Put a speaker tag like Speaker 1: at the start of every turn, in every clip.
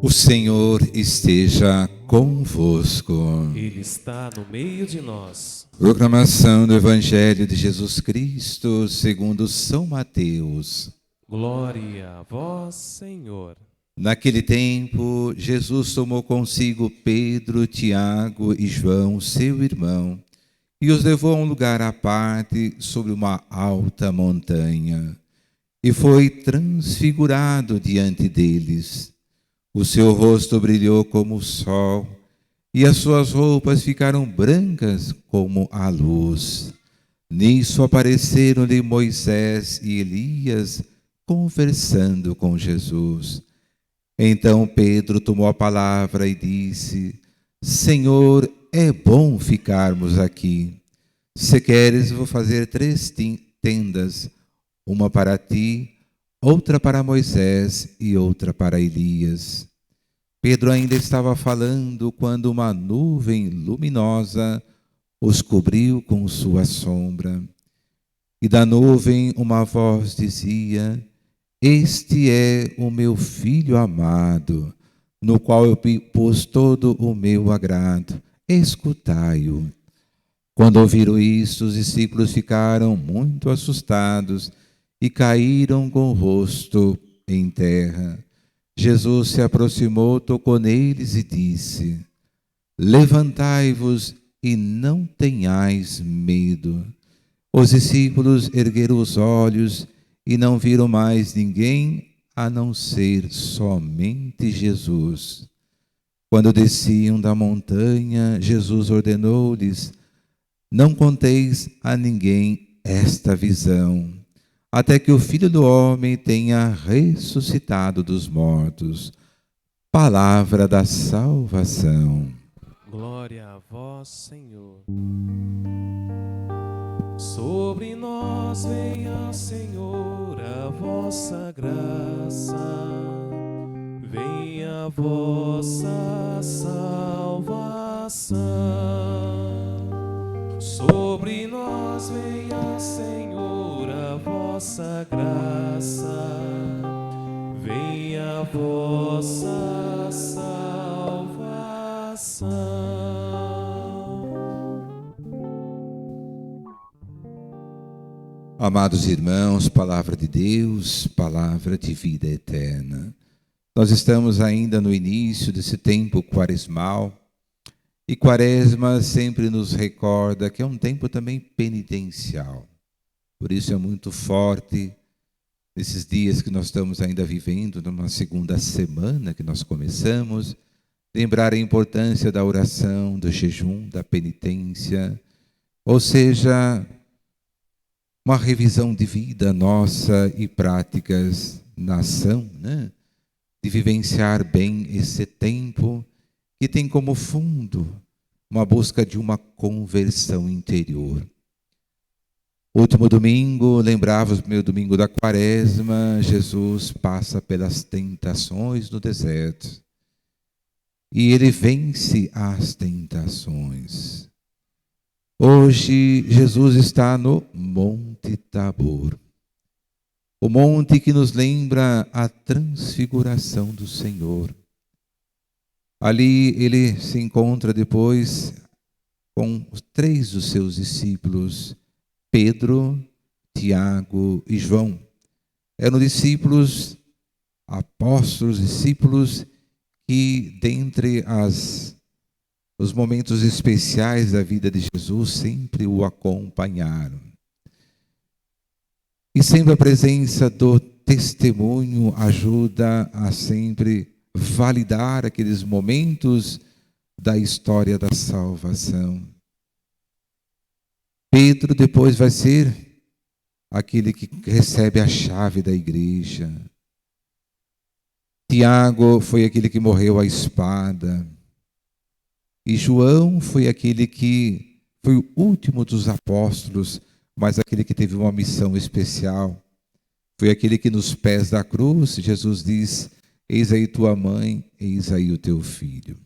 Speaker 1: O Senhor esteja convosco.
Speaker 2: Ele está no meio de nós.
Speaker 1: Proclamação do Evangelho de Jesus Cristo segundo São Mateus.
Speaker 2: Glória a vós, Senhor.
Speaker 1: Naquele tempo, Jesus tomou consigo Pedro, Tiago e João, seu irmão, e os levou a um lugar à parte sobre uma alta montanha, e foi transfigurado diante deles. O seu rosto brilhou como o sol, e as suas roupas ficaram brancas como a luz. Nisso apareceram-lhe Moisés e Elias, conversando com Jesus. Então Pedro tomou a palavra e disse: Senhor, é bom ficarmos aqui. Se queres, vou fazer 3 tendas, uma para ti, outra para Moisés e outra para Elias. Pedro ainda estava falando quando uma nuvem luminosa os cobriu com sua sombra. E da nuvem uma voz dizia: Este é o meu filho amado, no qual eu pus todo o meu agrado. Escutai-o. Quando ouviram isto, os discípulos ficaram muito assustados e caíram com o rosto em terra. Jesus se aproximou, tocou neles e disse: Levantai-vos e não tenhais medo. Os discípulos ergueram os olhos e não viram mais ninguém a não ser somente Jesus. Quando desciam da montanha, Jesus ordenou-lhes: Não conteis a ninguém esta visão, até que o Filho do Homem tenha ressuscitado dos mortos. Palavra da salvação.
Speaker 2: Glória a vós, Senhor. Sobre nós venha, Senhor, a vossa graça. Venha a vossa salvação. Sobre nós venha, Senhor, a vossa graça. Venha a vossa salvação.
Speaker 1: Amados irmãos, palavra de Deus, palavra de vida eterna. Nós estamos ainda no início desse tempo quaresmal, e Quaresma sempre nos recorda que é um tempo também penitencial. Por isso é muito forte, nesses dias que nós estamos ainda vivendo, numa segunda semana que nós começamos, lembrar a importância da oração, do jejum, da penitência, ou seja, uma revisão de vida nossa e práticas na ação, né? De vivenciar bem esse tempo que tem como fundo uma busca de uma conversão interior. Último domingo, lembrava o meu domingo da Quaresma, Jesus passa pelas tentações no deserto e ele vence as tentações. Hoje, Jesus está no Monte Tabor, o monte que nos lembra a transfiguração do Senhor. Ali ele se encontra depois com 3 dos seus discípulos, Pedro, Tiago e João. Eram discípulos, apóstolos, discípulos que, dentre os momentos especiais da vida de Jesus, sempre o acompanharam. E sempre a presença do testemunho ajuda a sempre validar aqueles momentos da história da salvação. Pedro depois vai ser aquele que recebe a chave da igreja. Tiago foi aquele que morreu à espada. E João foi aquele que foi o último dos apóstolos, mas aquele que teve uma missão especial. Foi aquele que nos pés da cruz, Jesus diz: Eis aí tua mãe, eis aí o teu filho.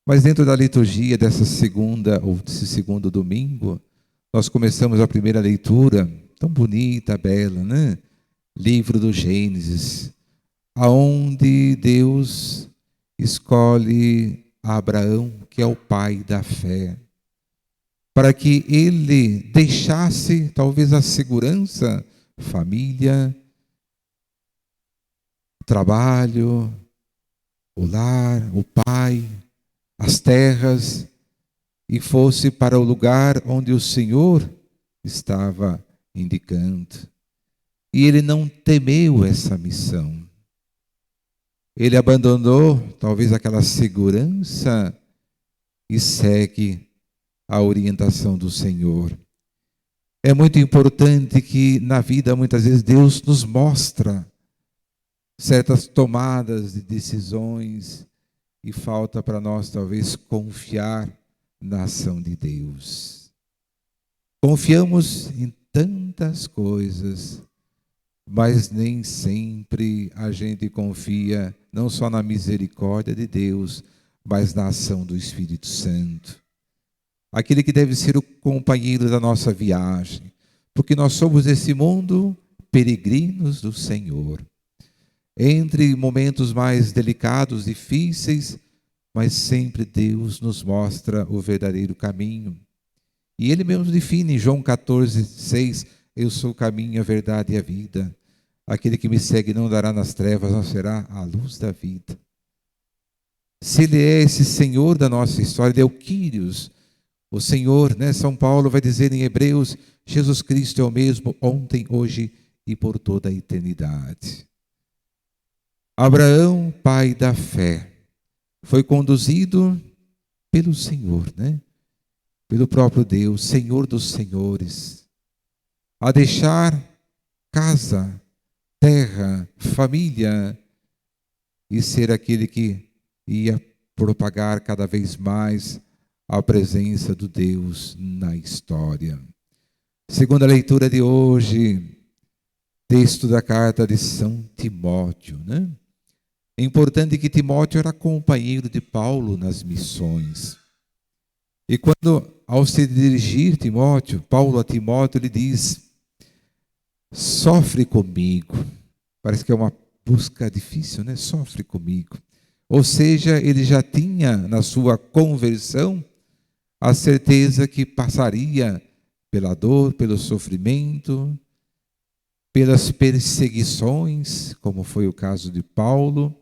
Speaker 1: Mas dentro da liturgia dessa segunda, ou desse segundo domingo, nós começamos a primeira leitura, tão bonita, bela, né? Livro do Gênesis, aonde Deus escolhe Abraão, que é o pai da fé, para que ele deixasse talvez a segurança, família, trabalho, o lar, o pai, as terras, e fosse para o lugar onde o Senhor estava indicando. E ele não temeu essa missão. Ele abandonou talvez aquela segurança e segue a orientação do Senhor. É muito importante que na vida muitas vezes Deus nos mostra certas tomadas de decisões e falta para nós talvez confiar na ação de Deus. Confiamos em tantas coisas, mas nem sempre a gente confia não só na misericórdia de Deus, mas na ação do Espírito Santo. Aquele que deve ser o companheiro da nossa viagem, porque nós somos nesse mundo peregrinos do Senhor. Entre momentos mais delicados, difíceis, mas sempre Deus nos mostra o verdadeiro caminho. E Ele mesmo define em João 14:6, eu sou o caminho, a verdade e a vida. Aquele que me segue não andará nas trevas, não será a luz da vida. Se Ele é esse Senhor da nossa história, Ele é o Quírios, o Senhor, né? São Paulo vai dizer em Hebreus, Jesus Cristo é o mesmo ontem, hoje e por toda a eternidade. Abraão, pai da fé, foi conduzido pelo Senhor, né? Pelo próprio Deus, Senhor dos senhores, a deixar casa, terra, família e ser aquele que ia propagar cada vez mais a presença do Deus na história. Segundo a leitura de hoje, texto da carta de São Timóteo, né? É importante que Timóteo era companheiro de Paulo nas missões. E quando, ao se dirigir Paulo a Timóteo, ele diz, sofre comigo. Parece que é uma busca difícil, né? Sofre comigo. Ou seja, ele já tinha na sua conversão a certeza que passaria pela dor, pelo sofrimento, pelas perseguições, como foi o caso de Paulo,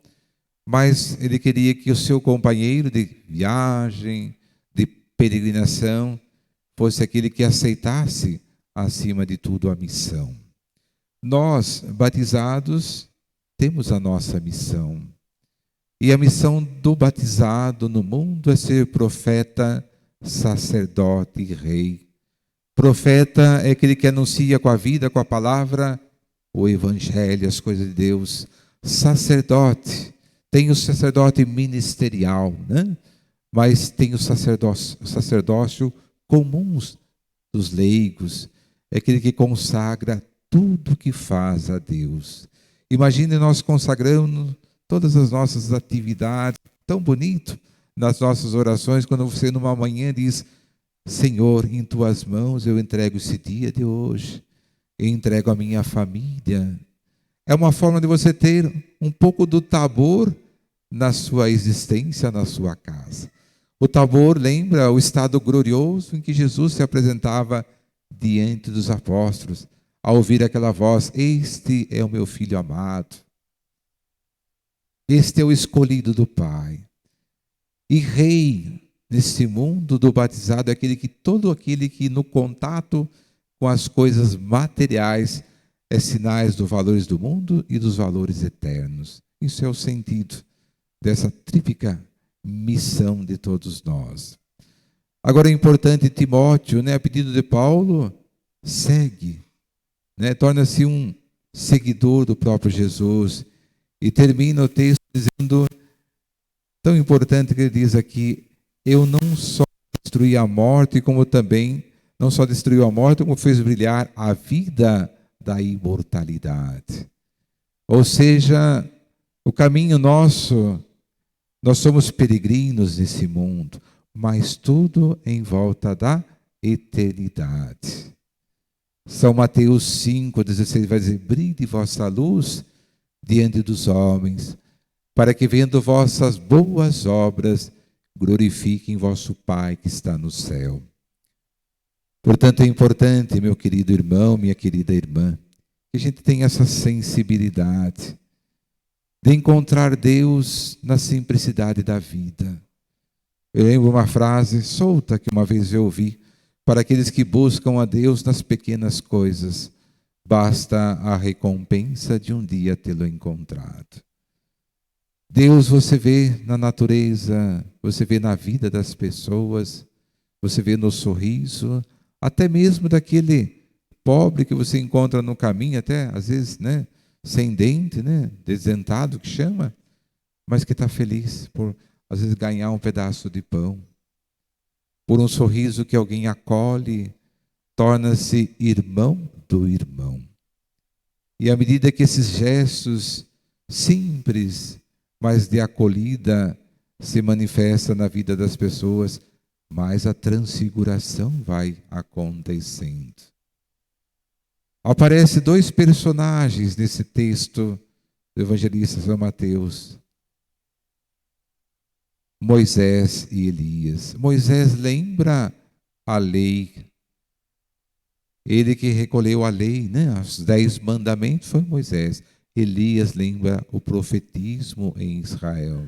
Speaker 1: mas ele queria que o seu companheiro de viagem, de peregrinação, fosse aquele que aceitasse, acima de tudo, a missão. Nós, batizados, temos a nossa missão. E a missão do batizado no mundo é ser profeta, sacerdote e rei. Profeta é aquele que anuncia com a vida, com a palavra, o evangelho, as coisas de Deus. Sacerdote, tem o sacerdote ministerial, né? Mas tem o sacerdócio comum dos leigos. É aquele que consagra tudo que faz a Deus. Imagine nós consagrando todas as nossas atividades, tão bonito, nas nossas orações, quando você numa manhã diz, Senhor, em tuas mãos eu entrego esse dia de hoje, eu entrego a minha família. É uma forma de você ter um pouco do Tabor na sua existência, na sua casa. O Tabor lembra o estado glorioso em que Jesus se apresentava diante dos apóstolos, ao ouvir aquela voz, este é o meu filho amado, este é o escolhido do Pai. E rei nesse mundo do batizado é todo aquele que no contato com as coisas materiais é sinais dos valores do mundo e dos valores eternos. Isso é o sentido dessa tríplica missão de todos nós. Agora é importante Timóteo, né, a pedido de Paulo, segue, né, torna-se um seguidor do próprio Jesus e termina o texto dizendo, tão importante que ele diz aqui, eu não só destruí a morte, como também, não só destruiu a morte, como fez brilhar a vida da imortalidade. Ou seja, o caminho nosso, nós somos peregrinos nesse mundo, mas tudo em volta da eternidade. São Mateus 5,16 vai dizer, brilhe vossa luz diante dos homens, para que, vendo vossas boas obras, glorifiquem vosso Pai que está no céu. Portanto, é importante, meu querido irmão, minha querida irmã, que a gente tenha essa sensibilidade de encontrar Deus na simplicidade da vida. Eu lembro uma frase solta que uma vez eu ouvi: para aqueles que buscam a Deus nas pequenas coisas, basta a recompensa de um dia tê-lo encontrado. Deus você vê na natureza, você vê na vida das pessoas, você vê no sorriso, até mesmo daquele pobre que você encontra no caminho, até às vezes, né, sem dente, né, desdentado que chama, mas que está feliz por às vezes ganhar um pedaço de pão, por um sorriso que alguém acolhe, torna-se irmão do irmão. E à medida que esses gestos simples, mas de acolhida, se manifestam na vida das pessoas, mais a transfiguração vai acontecendo. Aparecem dois personagens nesse texto do evangelista São Mateus: Moisés e Elias. Moisés lembra a lei. Ele que recolheu a lei, né? Os 10 mandamentos foi Moisés. Elias lembra o profetismo em Israel.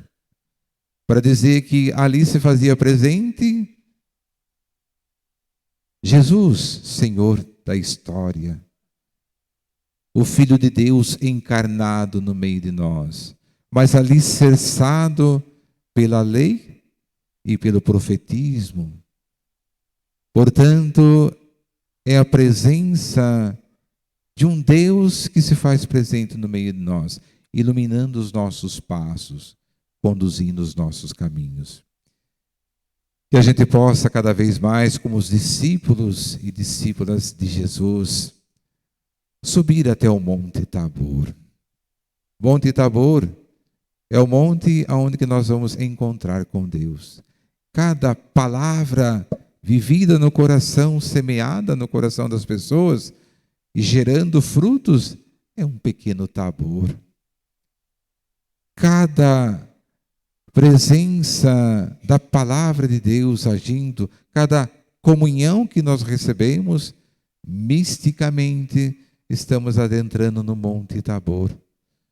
Speaker 1: Para dizer que ali se fazia presente Jesus, Senhor da história. O Filho de Deus encarnado no meio de nós. Mas alicerçado pela lei e pelo profetismo. Portanto, é a presença de um Deus que se faz presente no meio de nós, iluminando os nossos passos, conduzindo os nossos caminhos. Que a gente possa cada vez mais, como os discípulos e discípulas de Jesus, subir até o Monte Tabor. Monte Tabor é o monte onde que nós vamos encontrar com Deus. Cada palavra vivida no coração, semeada no coração das pessoas e gerando frutos, é um pequeno Tabor. Cada presença da palavra de Deus agindo, cada comunhão que nós recebemos, misticamente estamos adentrando no Monte Tabor.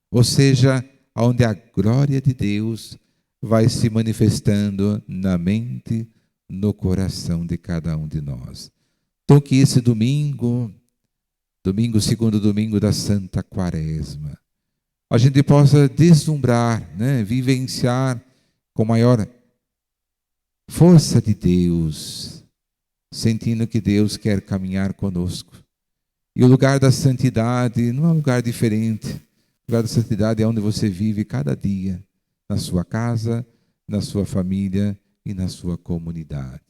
Speaker 1: Ou seja, onde a glória de Deus vai se manifestando na mente, no coração de cada um de nós. Então que esse domingo, segundo domingo da Santa Quaresma, a gente possa deslumbrar, né, vivenciar com maior força de Deus, sentindo que Deus quer caminhar conosco. E o lugar da santidade não é um lugar diferente. O lugar da santidade é onde você vive cada dia, na sua casa, na sua família e na sua comunidade.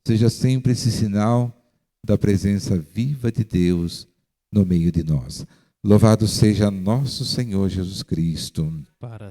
Speaker 1: Seja sempre esse sinal da presença viva de Deus no meio de nós. Louvado seja nosso Senhor Jesus Cristo.
Speaker 2: Para